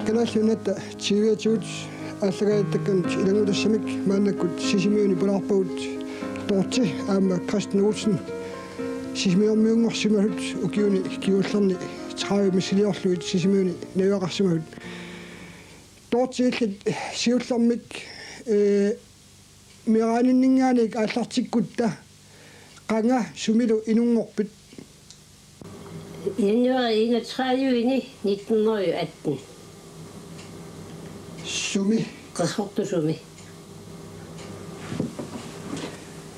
канааллунатта тивиатуут аллагааттаккан илангулассамик мааннаккут сисимиуни палаарпагут тоорти аама Кристен Олсен сисимиормиунгорсималут укиуни киуллерни трави мисилиорлуит сисимиуни навиақарсимагут тоортииллит сиуллэрмик мирааниннинганик ааллартиккутта qanga sumilu inungorput januari 31 1918 sumi qassortu sumi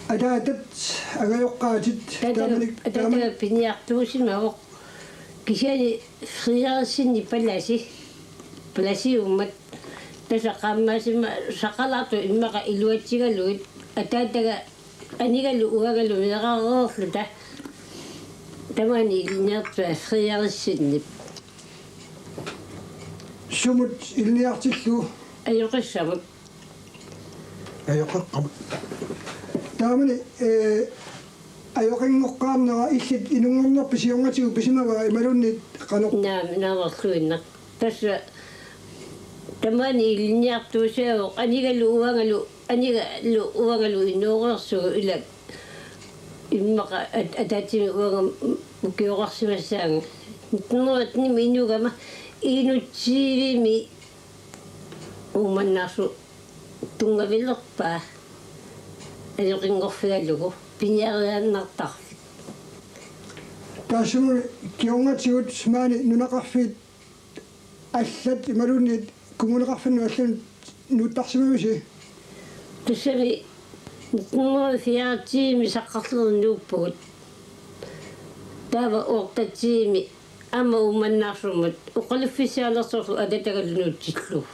adaatat agayoqqaatit taamalik piniartuusimavoq kisani friasinni palasi ummat tasaqammaasima saqalartu immaqa iluatsigaluit ataataga anigalu uagalu mineraaroorluta tamani ilniartua friarissinni sumut ilniartillu ayoqissamut ayoqaqqamut taamani ayoqingoqqaarnera illit inungornerpi siongatigu pisimaga imalunnit qanoq naamerluinneq tassa tamani ilniartuusiaoq anigalu uagalu inuuqersugu ila immaqa ataatimi uagam ukiuqarsimassaanga nitnuatnimi inugama inutsiivimi uumannarsu tungavilerpaa ayoqingorfigalugu piniariaannartarfi taasumu kiongatigut maani nunaqarfiit аллат ималунит кумунеқарфинну аллан нуттарсимамиси тассами нуфиаатиими саққарлернууппугут таава оортатиими ама уманнаарсумат уқалуффисаалерсорлу ататагаллунуутсиллу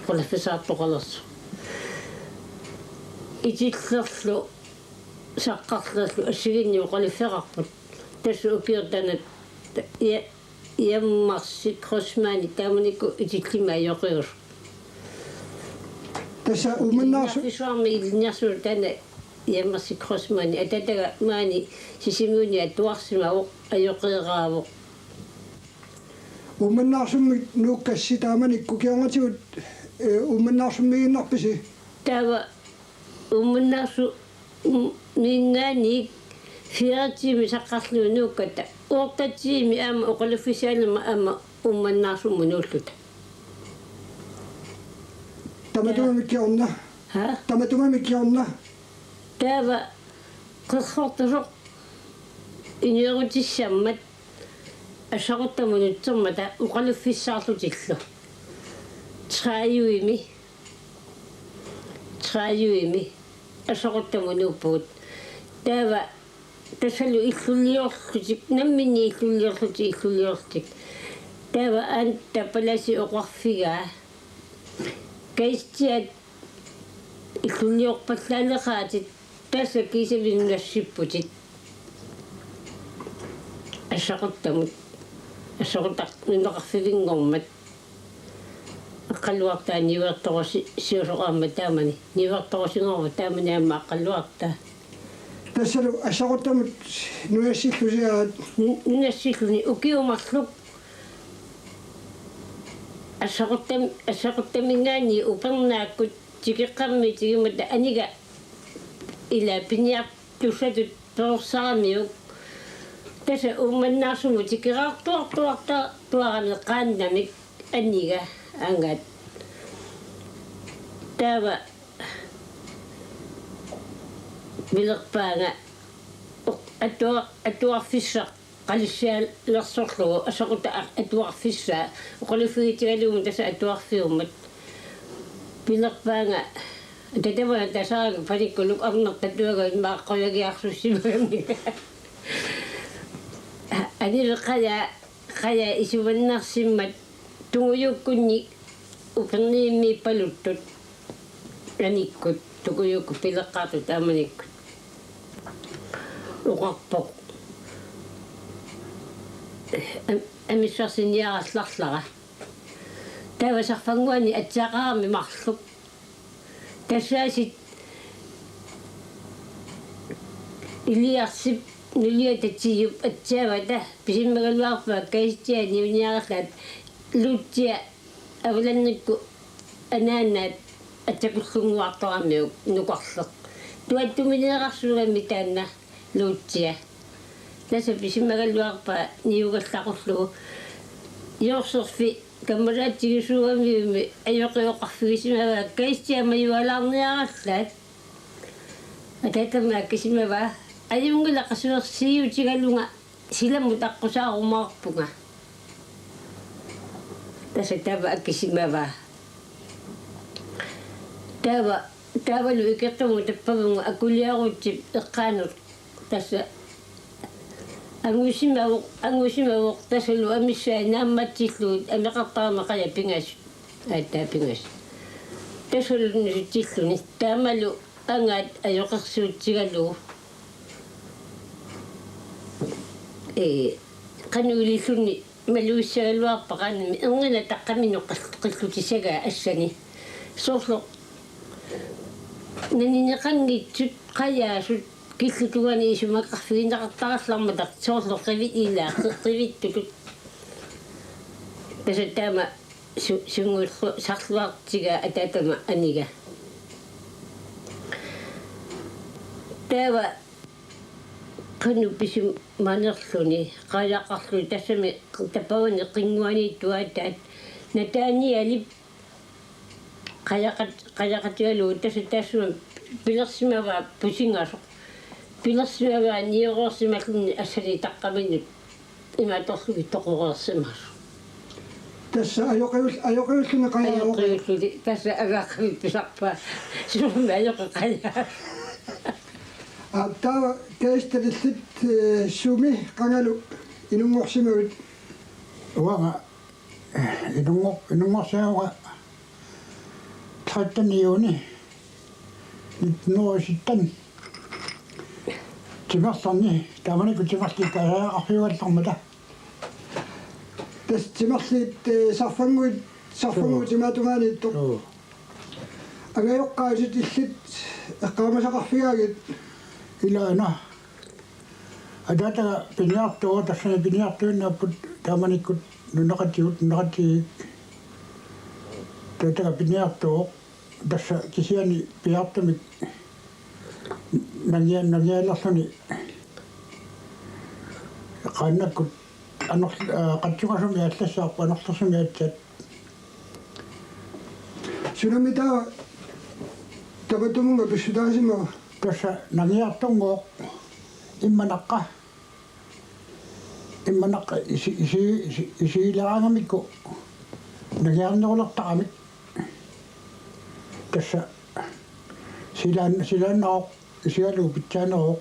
уқалуффисаартоқалерсу итиллерлу саққарлерлу ассигинни уқалуффеқарпут тассу укиортанат яммарсит кросмани тааманику итиллима йоқиус таса уманнаарсу фисуарми илниарсуу тана яммарсит кросмани ататага маани сисимуни аттуарсимавоқ айоқиераавоқ уманнаарсумми нууккасси тааманикку кионгатигут уманнаарсуммигиннарписи таава уманнаарсу мингаани фиатими саққарлуунуукката оортатиими аама оқалуффисаалама аама умманнаарсуммунуллута таматумамиккиорна ха таматумамиккиорна таава қерхортусоқ инерутиссаммат асақуттамунутсермата оқалуффиссаарлутиллу трааюими асақуттамунууппут таава тасалу иллулиорлутик наммини иллулиорлутик таава анта паласи оқарфигаа кайстиат иллулиорпаллаалеқаатит таса кисавиннассиппутит асақуттамут асақутақ минеқарфивингормат аққалуартаа нивертороси сиусоқаама таамани ниверторосингорма таамани аама аққалуартаа тассалу асақуттамут нуяссиллусиаат нуяссиллуни укиумарлук асақуттамингаани упернааккут тикеққарми тигимата анига ила пиниартусатут персаамиук таса умманнаарсуму тикераартуартуарами qaannamik анига ангат таава билерпаага атуарфисса қалиссаал лерсорлугу асақута атуарфисса оқалуфигитигалугу таса атуарфиуммат билерпаага татава тасаага паликкулук арнертатуага имааққоягиарсуссимагами анил қая исуваннарсиммат тугуюккунни уперниимми палуттут аниккут тугуюкку пилеққаату тааманиккут уқарпоқ амиссарсиниаралларлара таава сарфангуани атсаақарами марлук тассаасит илиарсип нулиататсиуп атсаавата писиммагалуарпаа каистиани униараллаат луттиа авланникку анааннаат атсакуллунгуартарамиук нукарлеқ туаттуминеқарсугами таанна луутсиа таса писимагаллуарпа ниугаллақуллугу йорсерфи каммалаатсигисуугамиуми аёқиоқарфигисимаваа каистиама юалаарниараллаат ататама кисимава аюнгилақасуерсиутигалунга силамму таққусаарумаарпунга таса тава аккисимава тавалу икертуму таппавунга акулиарутсип эққаанут таса ангусимавоқ тасалу амиссаа наамматсиллуут амеқартарама қая пингас ааттаа пингас тасалуни сутсиллуни таамалу ангаат аёқерсуутсигалуу кануулиллуни малуиссагалуарпа qaanami erngila taqqaminu qillutisaga assani soorlu nanineqanngitsut qayaasut killutugani isumaqarfiginaqartarallarmataq soorlu qivit qivittukut tasatama sungullu sarluartiga atatama aniga tava qanu pisum manerluni qalaqarlu tassami tapawani qinguani tuataat natani alip qalaqatigalu tassuma pilersimava pusingaso pilersimava niororsimalluni assali taqqaminut imatorlugi toqorersimasu tässä ajoqeulluни qayaaqoq ajoqeulluti tassa agaqqamit pisarpa summa ajoqaqajaa Täällä keistelillit sumi kangalu inungorsimavut uanga inungorsiaga tattaniuni nuosittan timerlarni taamaniku timerlikkaarfiuallarmata tässä timerlit sarfanguut timatungaaniitto agayoqqaasit illit eqqaamasaqarfigaagit ilaana adata piniartuo tassana piniartuunnapput taamanikut nunaqati tataka piniartuo tassa kisiani piartumik nagiallarluni qaannakkut qatsugasumi allassaarpa anorlarsumi atsat sunamita tapatumunga pissutaasimaa tassa nagiartunguoq immanaqqa isiileraangamikku nagiarnerulertaqamik tassa silaanneroq isialugu pitsaaneroq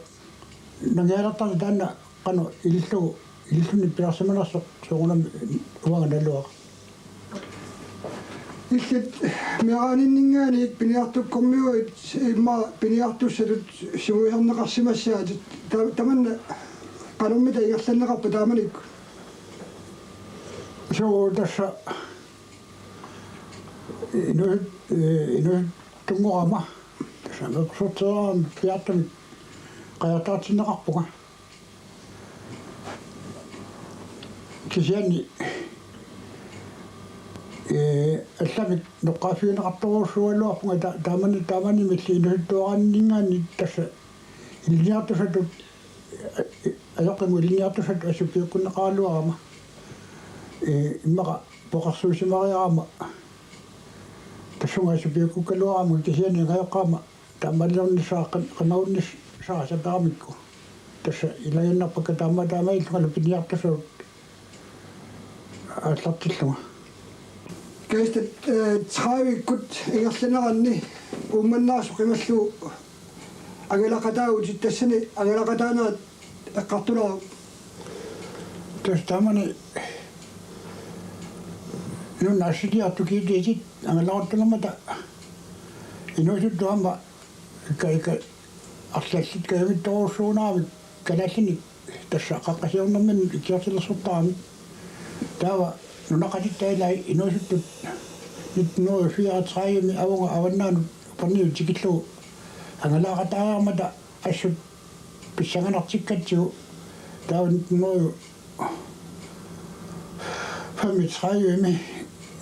nagialertarni taanna qanu ililluni pilarsimanersoq suunami uanganalluaq illit meqaaninningaani piniartukkormiuit imma piniartussalut sumuiserneqarsimassaat tamanna qanummita ingerlanneqarpa taamanikku so tassa inu tungorama tassa meqsorteraam piartamik qajartaartinneqarpuga kisiani allamik noqqaafiuneqartoruussualuarpunga taamani milli inuuttuaqanningaanni tassa iliniartusatut ajoqimu iliniartusat asupiukkunneqaaluarama immaqa poqarsuusimariarama tassunga asupiukkukaluarama kisiani ngayoqqaama taammallernissaa qanaunnis saasapaaramikku tassa ilayannerpakka taamaillugalu piniartusut аллартиллуга keistet trævikkut ingerlanneqarni ummannaarsu qimallu agelaqataut tassani agelaqataanaat eqqartularuq tastamani nun assiliartukiitit angalaruttulamata inuusuttuama kaika arlallit kaavittoruussuunaavik kalallinik tassa qaqqasiornermin ikiartilersortaami taava nunaqatittailai inuusuttut nyt nuo 34 avunga avannaanut parniu tikillugu angalaqataarmata assut pissanganartikkatsigu taava nyt nuo 35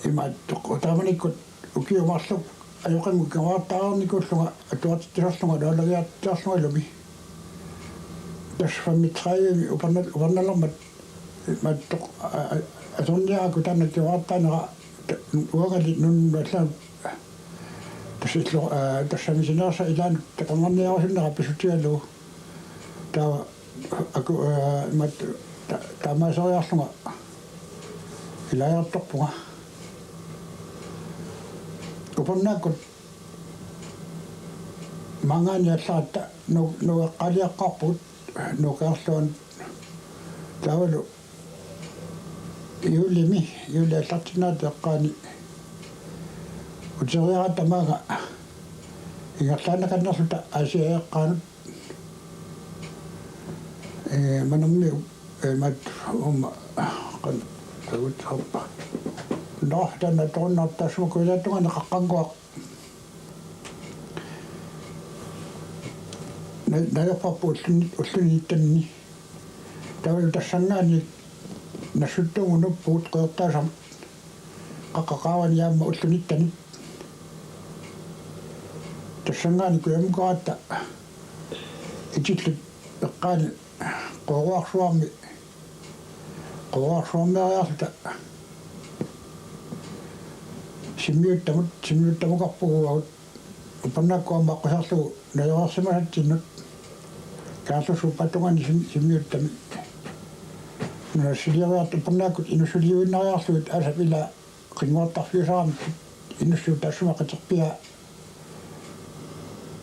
имааттоқ тааманиккут укиумарлук ajokang gawataanikуллуга атуатиттилерлуга лаалагиаттаарлугалуми тасфаммитраими уперналермат маттоқ асорниааку таннаккиваартаанера уагали нунналлаа тасилло тассамисинерса илаан такамарниарусиннера писутигалу таа аку мат таамаасориарлуга илаярторпуга упернааккут манганиаллаатта нуэққалиаққарпут нукаарлуан тавалу юлиаллартинаат эққаани утериара тамага ингерлаанаканнерлута асиаэққаанут манамми мат умма қан тавутсарпа нохтана торнартасмукулаатуга неқаққангуақ наяппаппу уллуниттанни тавал тассангаани нассуттугунуппуут қеэртаасам қаққақаавани яамма уллуниттани тассангаани куямукаатта итиллут эққаани қоруарсуармериарлута симмиуттамукарпугуагут упаннаккуамма аққусарлугу наёрсимасатсиннут каасусу патугани симмиуттами насилиариарту упаннаккут инусулиуиннариарлугут асапила қингуартарфиусарами инуссуу тассума қатерпиа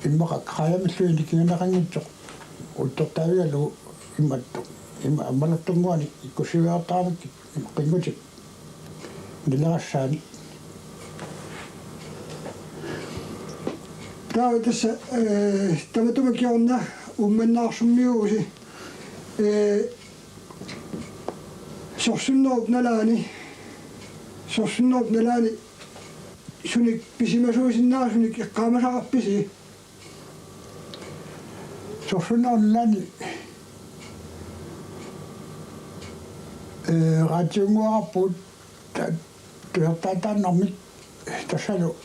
иммақа қаямиллуини кигинеқангитсоқ уттортаавигалу имматту имма аммалаттунгуани иккусивиартаамакки қингутик ниларассаани таа tässä таматумакиорна умманнаарсуммиууси сорсуннооп налаани суник писимасуусиннаасуник эққаамасақарписи сорсуннааллаани раатиунгуараппут туертаатааннармик тассалу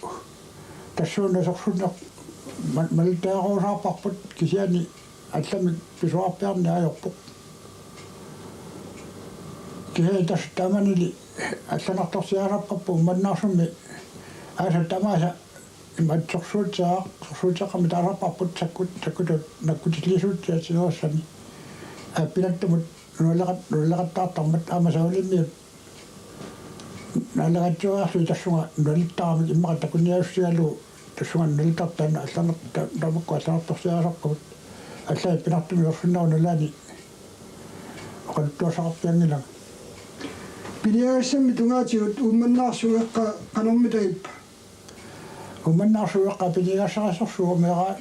тассууна сорсуннер малтеаруусаарпарпут кисиани алламик писуарпиарни аёрпоқ кисиани тасс тааманили алланарторсиараппаппу маннаарсумми ааса тамааса иматсорсуутсааққами таасарпарпут саккутут наккутиллисуутсаатсинерассами аппилаттумут нуллеқаттаартармат аамасаулиммиут наллагатсуаарлу тассунга нулиттарамик иммаqa такунниауссигалу тассунга нулиттартаана алланерта тамукку алланерторсиарасарпут аллаа пинартуми орсуннауналаани оқалуттуасақарпиангилага пилиагассамми тунгаатигут умманнаарсуэққа канормитаиппа умманнаарсуэққа пилигассарасорсуа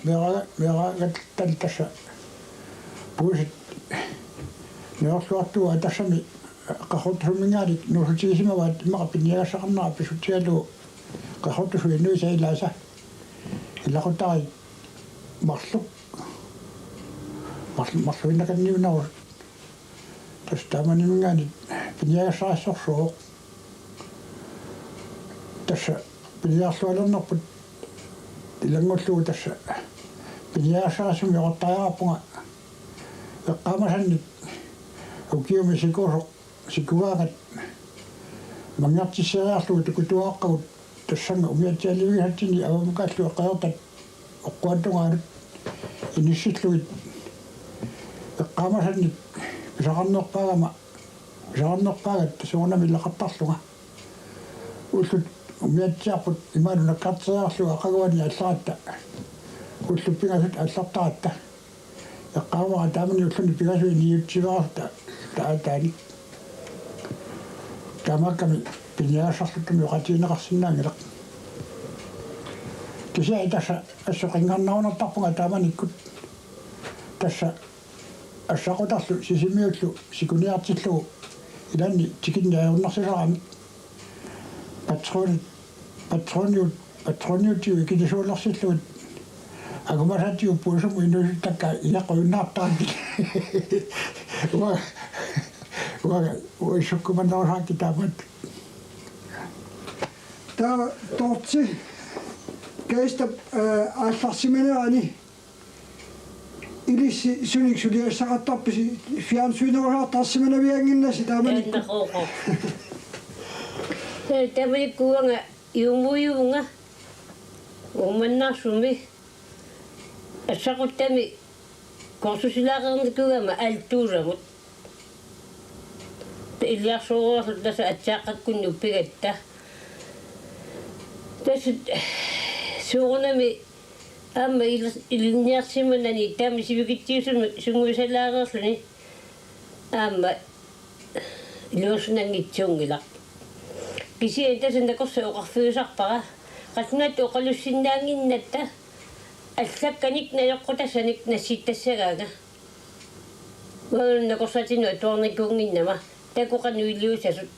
мерагаттал тасса пуусит неорлуартуа тассами qaqortusummingaalik nuusutigisimavaat immaqa pinniagassaqarnera pisutialu qaqortusuinnuisailaasa ilaqutari marluinnakanniunaru tas taamanimingaani pinniagassarassорсуоq tassa pinniarlualernerput ilangullugu tassa pinniagassarasumi oqortariarappunga eqqaamasannik ukiumi sikuusoq сикуаагат мангартиссериарлугу тукутуааққагут тассанга умиатсиаливигаттини авамукааллу эққаёртат оққуаттунгаанут иниссиллугит эққаамасанник писақарнерпаагат тасуунами лақаттарлуга уллут умиатсиарпут имаану наккартериарлуга ақагуани алларатта уллуппигасут аллартаратта эққаамара таамани уллуни пигасуи ниутсиваарта таатаани тамаками пиньяасарлуттуми оqatiинеқарсинаангилақ кисиа тасса ассоқингарнаунартарпунга тааманиккут тасса ассақутарлу сисимиуллу сикуниартиллугу илаанни тикинниаернарсисарами патрониутиу килисууларсиллугут агумасатиу пуусуму инуситтакка иақуиннаартаанти uga uisukkumannausaakkitaamat Tää totsi. Keistä allasimeneraani. Ilissi syniksyliessä kattappisi fiansyynä tassimena vienginä sitä meni. Tänne koko. Tämä oli kuunga jumuunga. Omanna sumi. Sakuttami konsusilaaqerni kuama altuuramut. Iliasuuruasut tässä atsaaqakkunnu pigatta. Tässä suurunami amma ilinniarsimunani taami sivigittiusumi sunguisalaaqerluni amma iluusnangitsungilaq. Kisi tässä nakorsa oqarfiusarpara qatnat oqalussinnaanginnatta allakkanik najoqqutasanik nassittassagaaga. Nakorsatinu tuornikuunginnama takoqanuiliusasut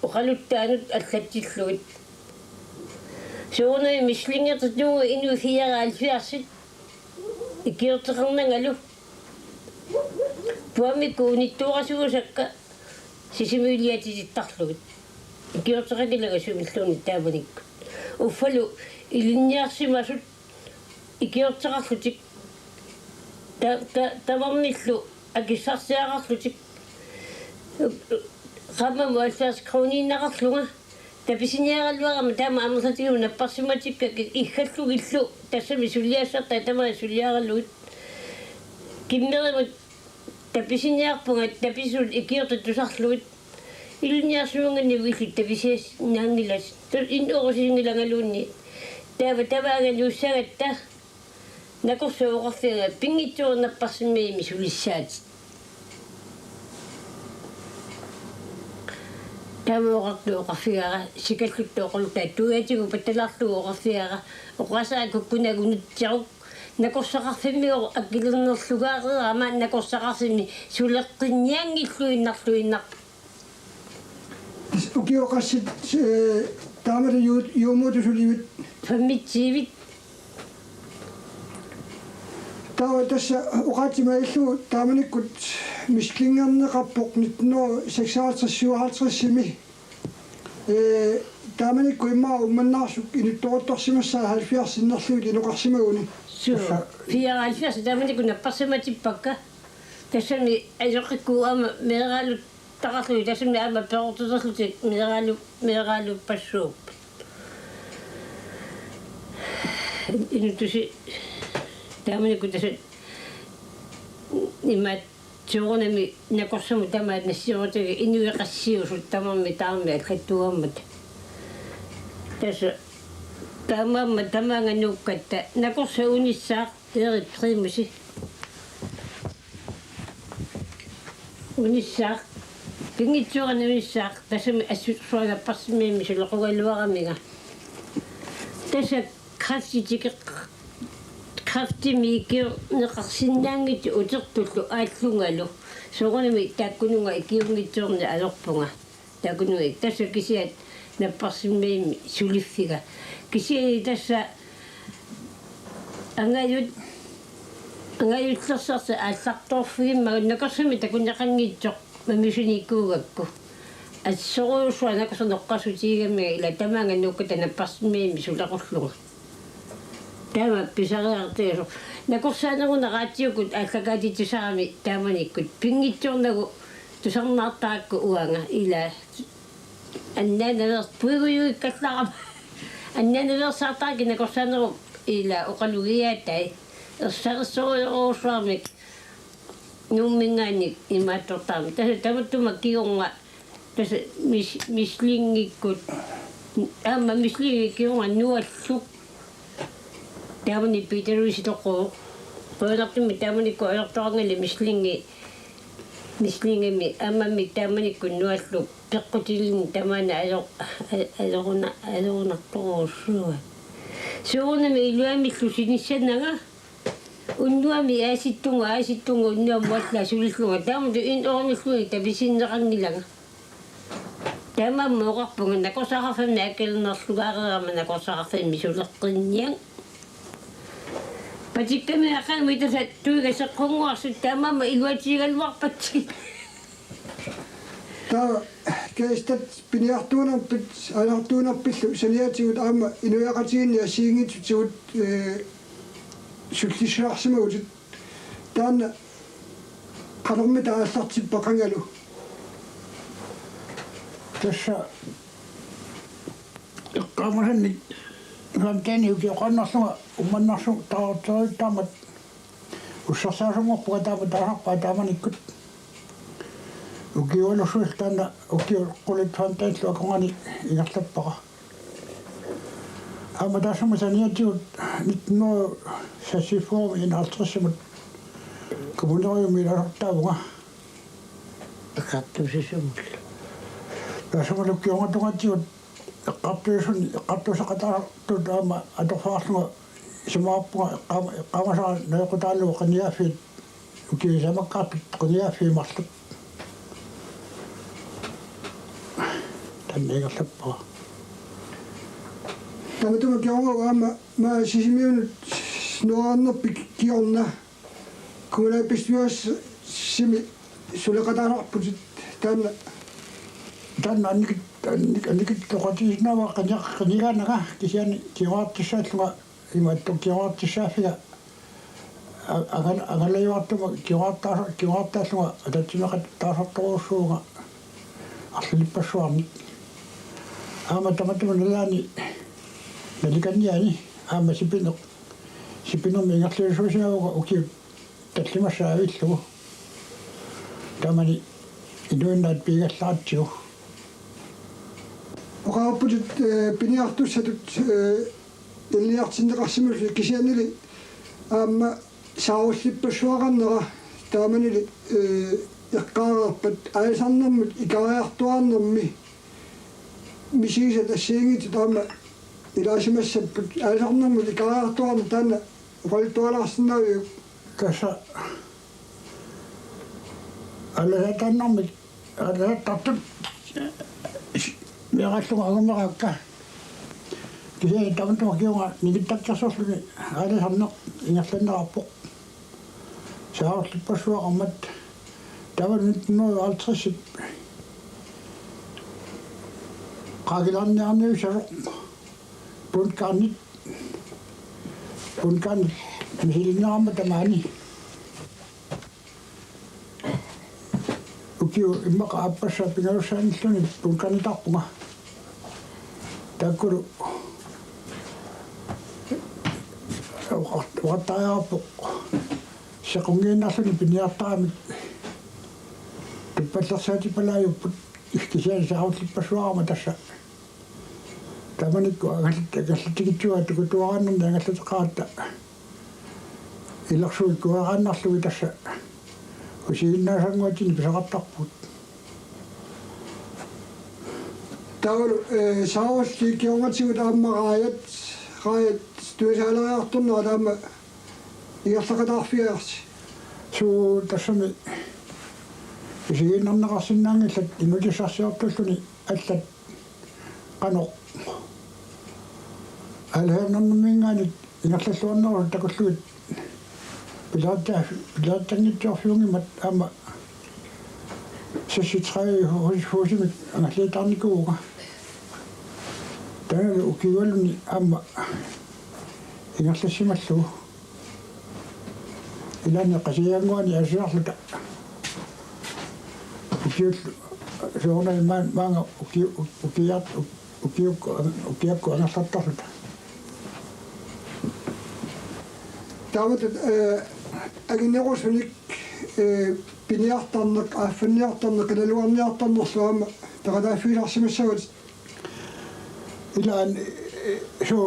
oqaluttaanut allattilluit. Suunai mislingertutungu inu fiaraalfiarsit ikiorteqernangalu puami kuunittuurasuusakka sisimuiliatitittarlugut ikiorteqakilaga sumilluuni taavanikku uffalu ilinniarsimasut ikiorteqarlutik tavarnillu akissarsiaqarlutik qammamu alfaas kroniinnaqarlunga tapisiñaaqalluaqama taama amersatigu napparsimatikka iggalluгillu tassami sulliassarta tama sulliaqallugut kimmerimut tapisiñaarpunga tapisul ikiortatusarlugut ilniarsuungani willu tapisias naangilas in orusingilagaluunni tavaaгаluussagatta nakorsuuqarfiga pingitsuurnapparsimmiimi sulissaatit Tamuoqarluuqarfiara sikalluttuoqalutaa tuiatigu pattalarluuqarfiara oqasaakkukkunagunuttiaruq nakorsaqarfimmior akkilernerlugaaqeraama nakorsaqarfimmi suleqqinniangilluinnarluinnar Ukioqassit taamari juumuutusuliivit fammitsiivit Tää tässä uqaatimaillu taamanikkut mislingerneqarpoq 1956 taamanikku immaa ummannarsuk inuttoquttorsimassaa 70 inuqarsimauni fiaraalfias taamanikku napparsimatipakka tassami ajoqikkuama meeraalut taqarlui tassami ama peqortuserlutik meeraalu passuup inutusi taamanikku tassa imaat suurunami nakorsamu tamaat nassiorutigi inuiqassiusut tamarmi taarmi allattuammat tässä taamamma tamaanganukkatta nakorsa unissaaq teerit primusi unissaaq pingitsuurani unissaaq tassami assutsuanapparsimmiimi sulequgaluaramiga tässä kraftimiikkiu neqarsinnaangit utertullu aallungalu soorunami taakkununga ikiungitsuurni alorpunga taakkununga tassa kisiat napparsimmiimi suliffiga kisiani tassa angayutlersarsa aallartorfigimma nakorsami takunnaqanngitsoq mamisuniikkuugakku assoruusua nakorsa noqqasutiigamiga ila tamaangannukkata napparsimmiimi suleqorlunga Tämä pisariarteeru. Nakorsaanarunaaqaatiukut allakaatitusarami taamanikkut pingitsuornagu tusarnaartaakku uanga ila annaanaverс puigujuikkallarama annaanaversaartaaki nakorsaanaru ila oqalugiaatai ersarissoruusuarmik nummingaannik imaattortaami tasa tamattuma kiunga tasa mislingikkut aama mislingikkiunga nualluk Taamani piiteruisitoqo qoilartumi taamanikku ayortorangali mislingimi aamami taamanikku nuallu peqqutilini tamaana alorunartoruussua suurunami iluamillu sinissanaga unnuami aasittunga unnuam walla sulillunga taamatu in ornillugi tapisinneqangilaga taamamma oqarpunga nakorsaqarfammi akkelernerlugaaqerama nakorsaqarfammi suleqqinniang Patikami akan may tasat tuiga sa kongwa sa tama maiwat siya luwakpat siya. kaistat piniartuunarpit alartuunarpillu saniatigut aama inuaqatiginni asiingitutigut sullissaarsimagut taanna qanormi taallartipпақангалу tässä kammosen kamteni ukiqannarluga ummannarsu taartoittaamat ussarsaasungorpuga taapataarpaa taamanikkut ukiualusuil taanna ukiuqulittuantaillu akongani ingerlappaqa aama taasuma saniatigut 19 sassiform inaltrissimut kommuneriumilasortaavunga Qaqqaptusisumul. taasuma lukkiungatungatigut qappusaqataartut aama atorfaarluga simaappuga qamasaa nayoqutaallugu qaniaaffiit ukiisamakkaartut qaniaaffiimarluk tanniingerlappaqa tamatuma kiorngu aama ma sisimiunut noornerpik kiorna kommunalbestyrelses simi suleqataanarputit taanna tanna annikit toqatiisnaava qanigaanaga kisiani kiwaartissaallunga imaattu kiwaartissaafiga agallayuartuma kiwaartaallunga atatsimeqat taasartoruussuuga арлилиппассуарник аама таматума налаани наликанниани аама сипинерми ингерлуусуусиауга уки таллимассаавиллугу тамани инуиннаат пигаллаатсигу oqaapputit piniartussatut illiartinneqarsimulli kisianili aamma saarullipпассуақарнера тааманили eqqaarerpat aisarnermut ikariartuarnermi misiisat assiingit taama ilaasimassapput aisarnermut ikariartuarner taanna uqalittualarsinnaviu tässä аллатаннэрмит аллаттартут миараллуга агумераакка кисээ тамтума киунга нигиттаккерсорлуни ааласарнеқ ингерланнерарпоқ сааруllipпассуақармат таванут 1950 qaagilaarniarniussaruq punkaanit misilinneramma tamaani ukiu immaqa appassa pingalussaanilluni punkaanitarpunga takkulu uqattariarpoq sequngiinnarsuni piniartaramit туппаллерсаатипалааюппут кисиан сааруllipпассуарама тасса таманикку агаллаттигитсуа тукутуарааннерни агаллатеқаратта илэрсуиккуарааннарлуги тасса усигиннаасангуатини писақартарпут таавал саарулли киорнатигут ааммарааят туисаалериарторнера таама иерлақатаарфиаарси суу тассами усигиннарнеқарсинаангиллат инутиссарсиортуллуни аллат қано алхааннэрмингаанит ингерллуарнеру такуллуит пилааттангитсуарфиунгимат аама сисситрай хусимит ангаллиитарникууга танали укивалуни аама ингерлассималлугу илаани қасиангуани асиарлута ukiut soonai maanga ukiakku angallattarluta taawat aginnerussunik piniartarneq aaffaniartarneq ilaluarniartarnerluama taqataafiilarsimassagut ilaan so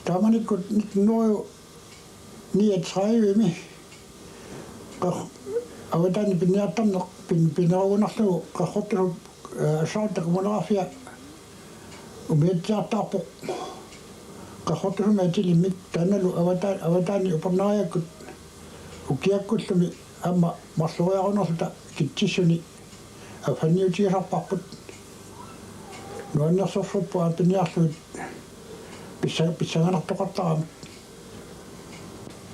taamanikkut 1939 аватани пинниартарнеқ пинерунарлугу қахортулу саартак монарафия умиатсаартаарпоқ қахортулу матилиммит таналу аватани упернариаккут укиаккуллуми аама марлуриарунерлута китсиссуни афанниутигисарпарпут нуаннерсорсуппуа пинниарлугит писсаганартоқартарами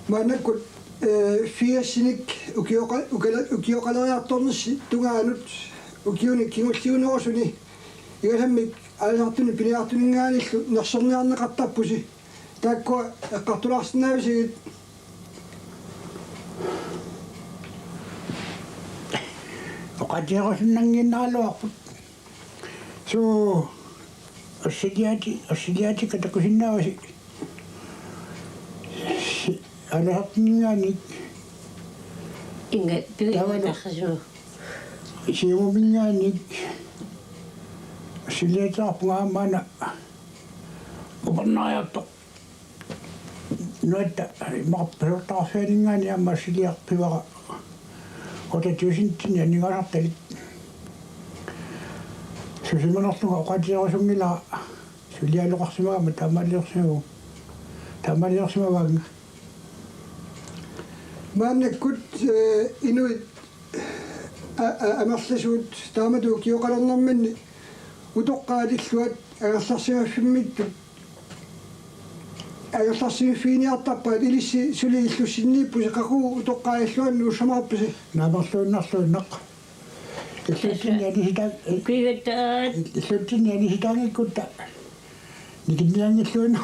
маанаккут фиассиник укиоқалериарторнерси тунгаанут ukiuni kingulliunuorsuni igasammik aalisartuni piniartuningaanillu nersorniarneqartappusi taakkua eqqartulaarsinaavisigit oqatiaqasunnanginnaaluarput suu assiliati katakusinnaavasi aalisartuningaannik inga piuimatarrasuu siumumingaannik assiliataarpungaamaana upernaajatto nuatta maqappasortaarfianingaani amma assiliarpivara qotatiusintini anningasartalik susimanerluga oqatiaqasunnilaa sulialuqarsimagama taamaliorsimavaanga maannakkut inuit amerlisuut taamatu kioqalernermanni utoqqaatilluat agerlarsimaffimmittut agerlarsimiffiiniartarpaat ilissi suli illussinniippusi qaquu utoqqaailluanni ussamarpisi naamerluinnarluinnaq kuivattaat иллутсинниани ситаангиккутта никинниангиллуина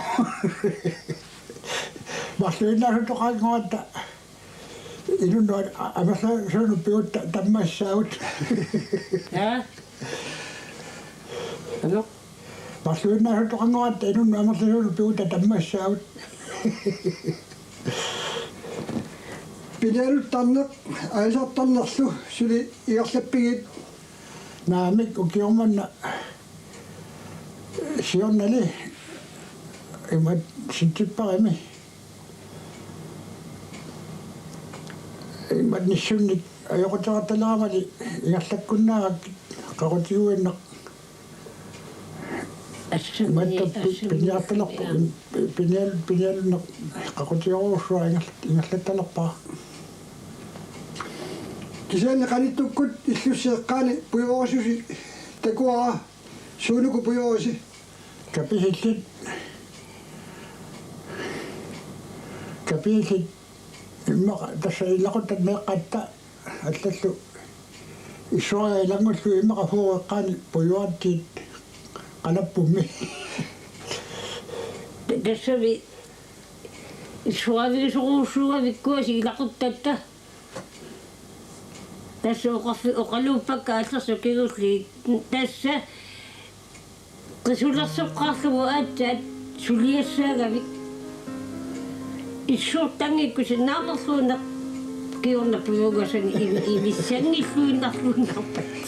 марлуиннару тоқаангуатта илуннуа амерла суну пиутта таммассаут ano марлуиннару тоқаангуатта илуннуа амерла суну пиутта таммассаут пинерутарнеқ аисартарнерлу сули игерлаппигит наамик укиорманна сиорнали имат синтиппарами имат ниссунник аёқутеқарталарамали игерлаккуннаарак қақутигуиннақ матта пиниарталерпу пиниалуннақ қақутиоруссуа ингерлатталерпаа кисаани qanittukkut illussiеққаани puyorisusi takuara suunuku puyorisi каписиллит иммаqa тасса иллақуттат меэққатта аллаллу исуараа илангуллу иммаqa фууэққаани puyortiit qalapпумми tassavi suavilisuquussuuga vikkuasi ilaquttatта tässä oqaluuppakka allersu kigulli tässä qisularsoqqaarlugu aatsaat suliassaagavik issuurtangikku sinnaaqerluunaq kiornappuugasani imissangilluinnarluunarpat